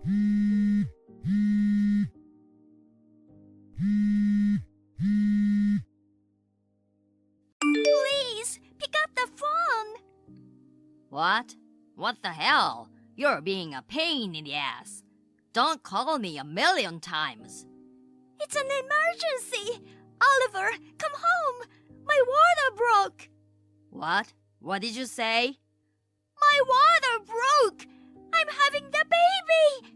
Please, pick up the phone. What? What the hell? You're being a pain in the ass. Don't call me a million times. It's an emergency. Oliver, come home. My water broke. What? What did you say? My water broke. I'm having the baby.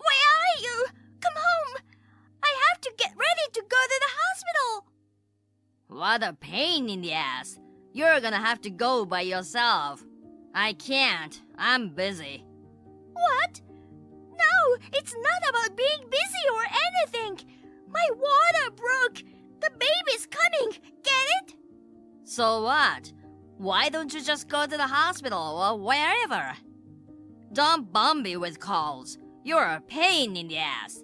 Where are you? Come home. I have to get ready to go to the hospital. What a pain in the ass. You're gonna have to go by yourself. I can't. I'm busy. What? No, it's not about being busy or anything. My water broke. The baby's coming. Get it? So what? Why don't you just go to the hospital or wherever? Don't bomb me with calls. You're a pain in the ass.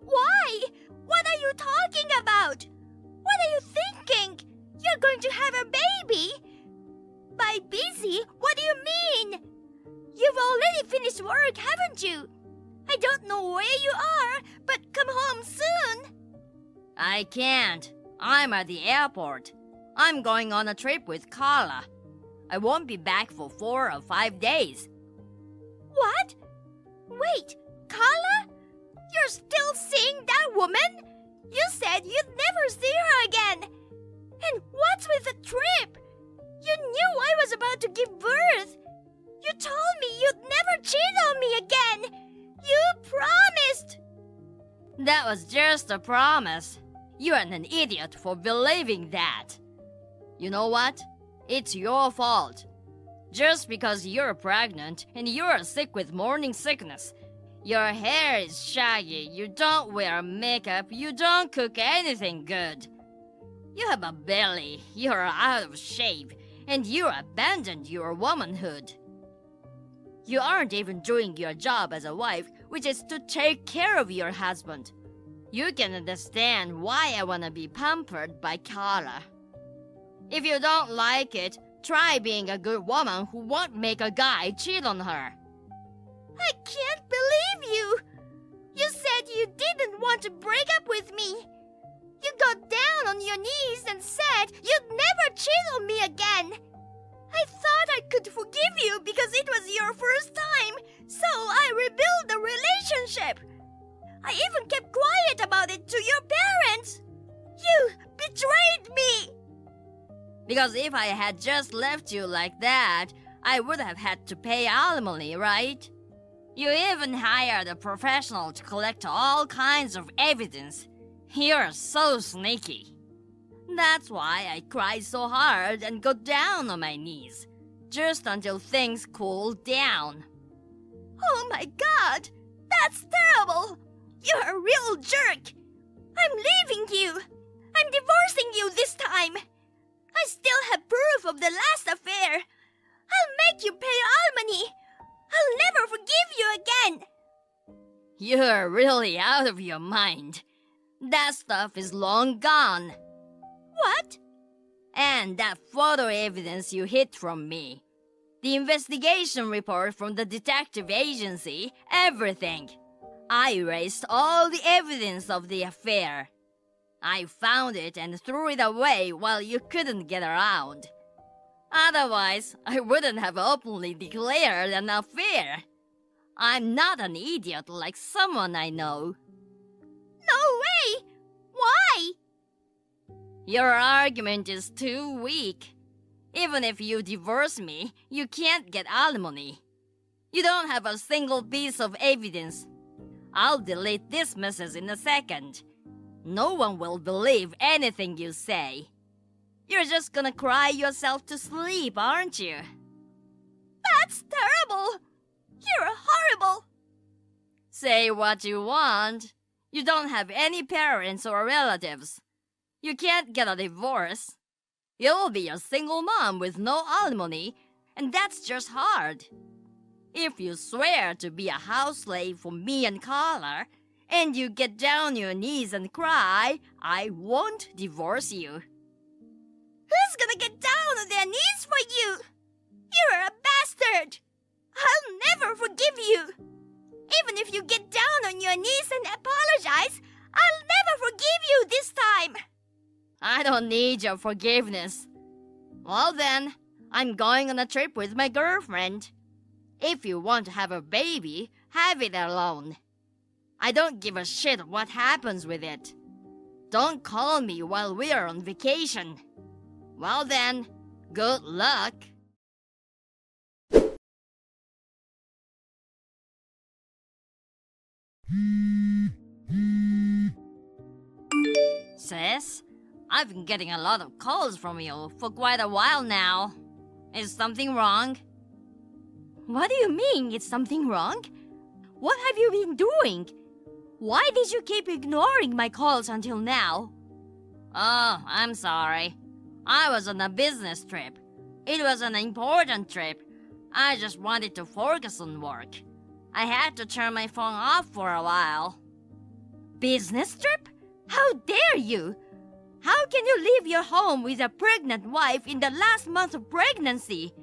Why? What are you talking about? What are you thinking? You're going to have a baby? By busy, what do you mean? You've already finished work, haven't you? I don't know where you are, but come home soon. I can't. I'm at the airport. I'm going on a trip with Carla. I won't be back for 4 or 5 days. What? Wait, Carla? You're still seeing that woman? You said you'd never see her again. And what's with the trip? You knew I was about to give birth. You told me you'd never cheat on me again. You promised. That was just a promise. You're an idiot for believing that. You know what? It's your fault. Just because you're pregnant and you're sick with morning sickness, your hair is shaggy, you don't wear makeup, you don't cook anything good. You have a belly, you're out of shape, and you abandoned your womanhood. You aren't even doing your job as a wife, which is to take care of your husband. You can understand why I want to be pampered by Carla. If you don't like it, try being a good woman who won't make a guy cheat on her. I can't believe you. You said you didn't want to break up with me. You got down on your knees and said you'd never cheat on me again. I thought I could forgive you because it was your first time, so I rebuilt the relationship. I even kept quiet about it to your parents. You betrayed me. Because if I had just left you like that, I would have had to pay alimony, right? You even hired a professional to collect all kinds of evidence. You're so sneaky. That's why I cried so hard and got down on my knees, just until things cooled down. Oh my God! That's terrible! You're a real jerk! I'm leaving you! I'm divorcing you this time! I still have proof of the last affair! I'll make you pay alimony! I'll never forgive you again! You're really out of your mind. That stuff is long gone. What? And that photo evidence you hid from me. The investigation report from the detective agency, everything. I erased all the evidence of the affair. I found it and threw it away while you couldn't get around. Otherwise, I wouldn't have openly declared an affair. I'm not an idiot like someone I know. No way! Why? Your argument is too weak. Even if you divorce me, you can't get alimony. You don't have a single piece of evidence. I'll delete this message in a second. No one will believe anything you say. You're just gonna cry yourself to sleep, aren't you? That's terrible! You're horrible! Say what you want. You don't have any parents or relatives. You can't get a divorce. You'll be a single mom with no alimony, and that's just hard. If you swear to be a house slave for me and Carla, and you get down on your knees and cry, I won't divorce you. Who's gonna get down on their knees for you? You're a bastard! I'll never forgive you! Even if you get down on your knees and apologize, I'll never forgive you this time. I don't need your forgiveness. Well then, I'm going on a trip with my girlfriend. If you want to have a baby, have it alone. I don't give a shit what happens with it. Don't call me while we're on vacation. Well then, good luck. Sis, I've been getting a lot of calls from you for quite a while now. Is something wrong? What do you mean, it's something wrong? What have you been doing? Why did you keep ignoring my calls until now? Oh, I'm sorry. I was on a business trip. It was an important trip. I just wanted to focus on work. I had to turn my phone off for a while. Business trip? How dare you? How can you leave your home with a pregnant wife in the last month of pregnancy?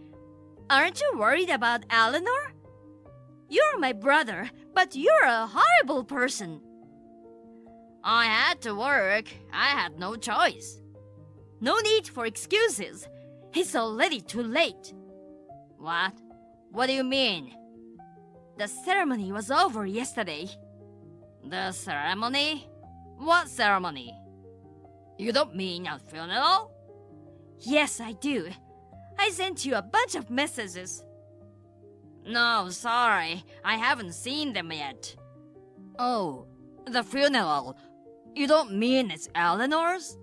Aren't you worried about Eleanor? You're my brother, but you're a horrible person. I had to work. I had no choice. No need for excuses. It's already too late. What? What do you mean? The ceremony was over yesterday. The ceremony? What ceremony? You don't mean a funeral? Yes, I do. I sent you a bunch of messages. No, sorry. I haven't seen them yet. Oh, the funeral. You don't mean it's Eleanor's?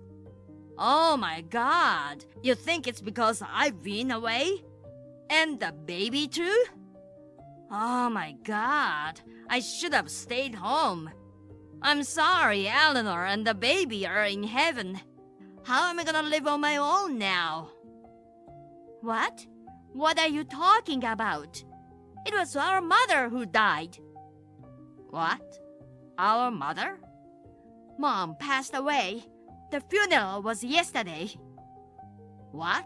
Oh my god. You think it's because I've been away? And the baby too? Oh my god. I should have stayed home. I'm sorry, Eleanor and the baby are in heaven. How am I gonna live on my own now? What? What are you talking about? It was our mother who died. What? Our mother? Mom passed away. The funeral was yesterday. What?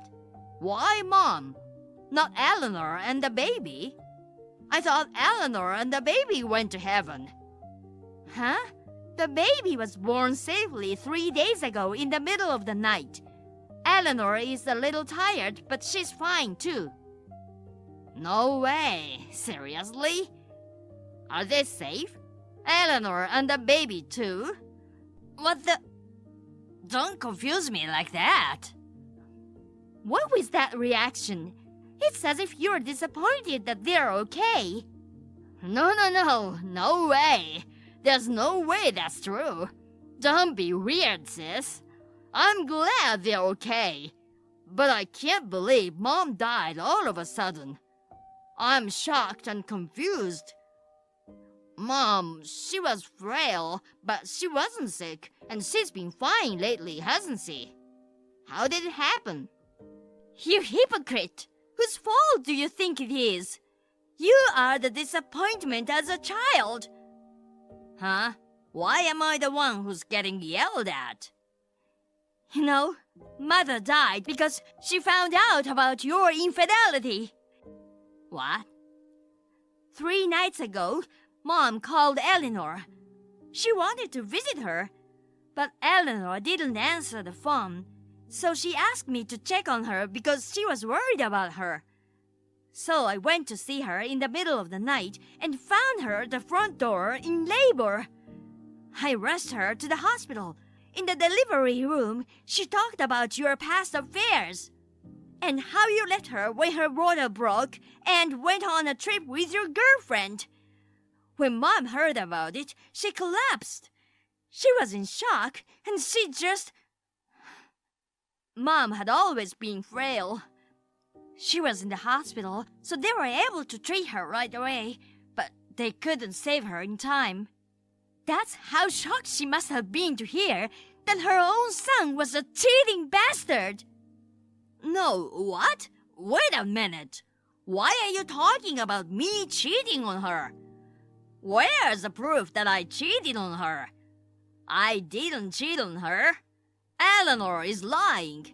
Why Mom? Not Eleanor and the baby? I thought Eleanor and the baby went to heaven. Huh? The baby was born safely 3 days ago in the middle of the night. Eleanor is a little tired, but she's fine too. No way. Seriously? Are they safe? Eleanor and the baby too? What the... Don't confuse me like that. What was that reaction? It's as if you're disappointed that they're okay. No way. There's no way that's true. Don't be weird, sis. I'm glad they're okay. But I can't believe Mom died all of a sudden. I'm shocked and confused. Mom, she was frail, but she wasn't sick, and she's been fine lately, hasn't she? How did it happen? You hypocrite! Whose fault do you think it is? You are the disappointment as a child. Huh? Why am I the one who's getting yelled at? You know, Mother died because she found out about your infidelity. What? 3 nights ago, Mom called Eleanor. She wanted to visit her, but Eleanor didn't answer the phone, so she asked me to check on her because she was worried about her. So I went to see her in the middle of the night and found her at the front door in labor. I rushed her to the hospital. In the delivery room, she talked about your past affairs and how you left her when her water broke and went on a trip with your girlfriend. When Mom heard about it, she collapsed. She was in shock and she just... Mom had always been frail. She was in the hospital, so they were able to treat her right away, but they couldn't save her in time. That's how shocked she must have been to hear that her own son was a cheating bastard. No, what? Wait a minute. Why are you talking about me cheating on her? Where's the proof that I cheated on her? I didn't cheat on her. Eleanor is lying.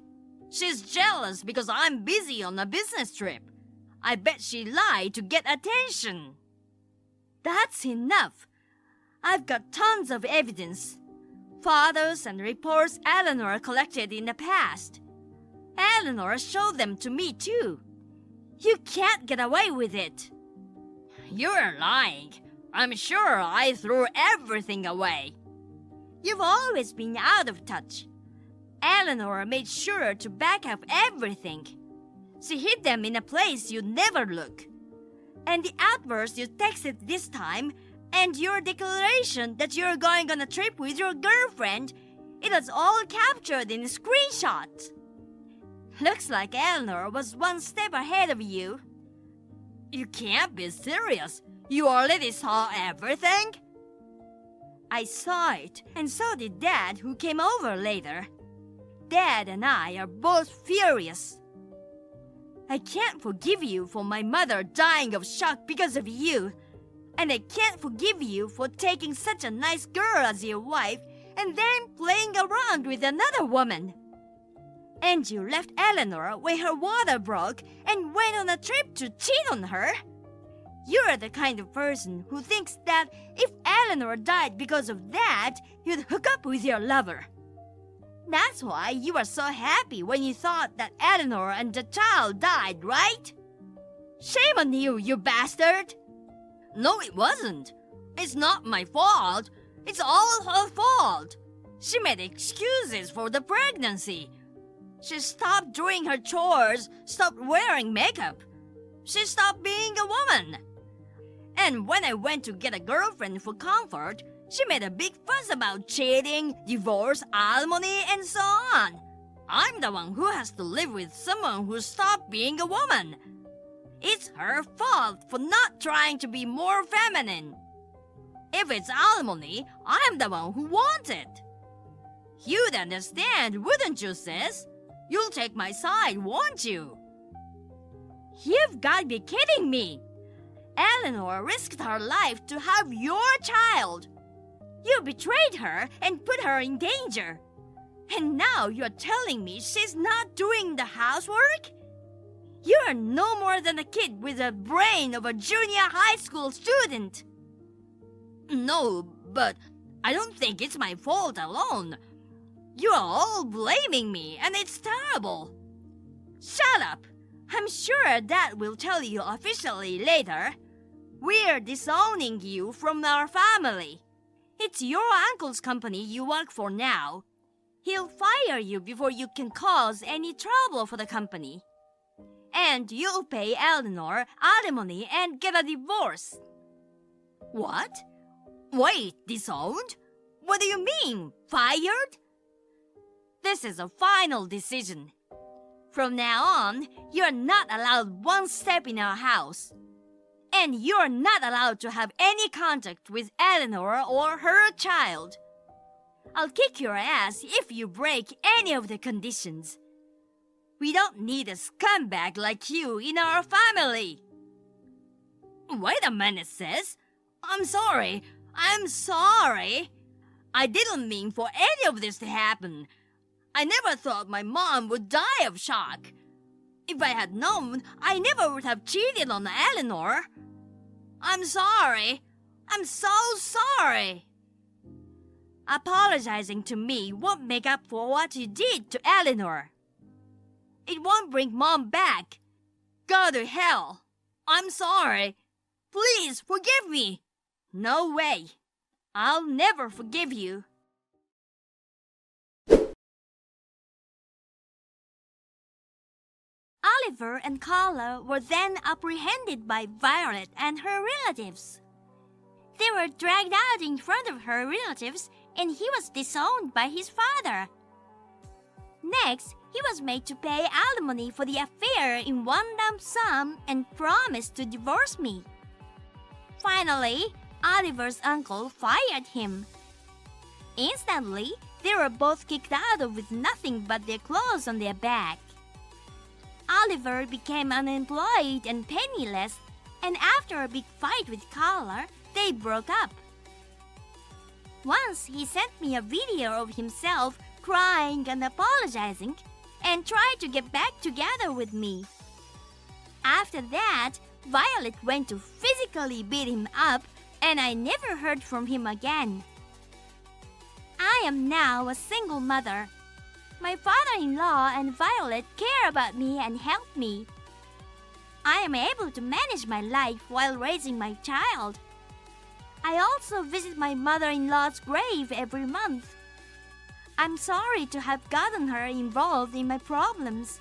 She's jealous because I'm busy on a business trip. I bet she lied to get attention. That's enough. I've got tons of evidence. Photos and reports Eleanor collected in the past. Eleanor showed them to me too. You can't get away with it. You're lying. I'm sure I threw everything away. You've always been out of touch. Eleanor made sure to back up everything. She hid them in a place you'd never look. And the outburst you texted this time, and your declaration that you're going on a trip with your girlfriend, it was all captured in screenshots. Looks like Eleanor was one step ahead of you. You can't be serious. You already saw everything? I saw it, and so did Dad, who came over later. Dad and I are both furious. I can't forgive you for my mother dying of shock because of you. And I can't forgive you for taking such a nice girl as your wife and then playing around with another woman. And you left Eleanor when her water broke and went on a trip to cheat on her. You're the kind of person who thinks that if Eleanor died because of that, you'd hook up with your lover. That's why you were so happy when you thought that Eleanor and the child died, right? Shame on you, you bastard! No, it wasn't. It's not my fault. It's all her fault. She made excuses for the pregnancy. She stopped doing her chores, stopped wearing makeup. She stopped being a woman. And when I went to get a girlfriend for comfort, she made a big fuss about cheating, divorce, alimony, and so on. I'm the one who has to live with someone who stopped being a woman. It's her fault for not trying to be more feminine. If it's alimony, I'm the one who wants it. You'd understand, wouldn't you, sis? You'll take my side, won't you? You've got to be kidding me. Eleanor risked her life to have your child. You betrayed her and put her in danger. And now you're telling me she's not doing the housework? You're no more than a kid with the brain of a junior high school student. No, but I don't think it's my fault alone. You're all blaming me, and it's terrible. Shut up. I'm sure Dad will tell you officially later. We're disowning you from our family. It's your uncle's company you work for now. He'll fire you before you can cause any trouble for the company. And you'll pay Eleanor alimony and get a divorce. What? Wait, disowned? What do you mean, fired? This is a final decision. From now on, you're not allowed one step in our house. And you're not allowed to have any contact with Eleanor or her child. I'll kick your ass if you break any of the conditions. We don't need a scumbag like you in our family. Wait a minute, sis. I'm sorry. I didn't mean for any of this to happen. I never thought my mom would die of shock. If I had known, I never would have cheated on Eleanor. I'm sorry. I'm so sorry. Apologizing to me won't make up for what you did to Eleanor. It won't bring Mom back. Go to hell. I'm sorry. Please forgive me. No way. I'll never forgive you. Oliver and Carla were then apprehended by Violet and her relatives. They were dragged out in front of her relatives, and he was disowned by his father. Next, he was made to pay alimony for the affair in one lump sum and promised to divorce me. Finally, Oliver's uncle fired him. Instantly, they were both kicked out with nothing but their clothes on their back. Oliver became unemployed and penniless, and after a big fight with Carla, they broke up. Once he sent me a video of himself crying and apologizing, and tried to get back together with me. After that, Violet went to physically beat him up and I never heard from him again. I am now a single mother. My father-in-law and Violet care about me and help me. I am able to manage my life while raising my child. I also visit my mother-in-law's grave every month. I'm sorry to have gotten her involved in my problems.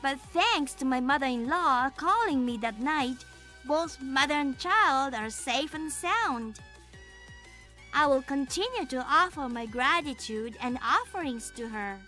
But thanks to my mother-in-law calling me that night, both mother and child are safe and sound. I will continue to offer my gratitude and offerings to her.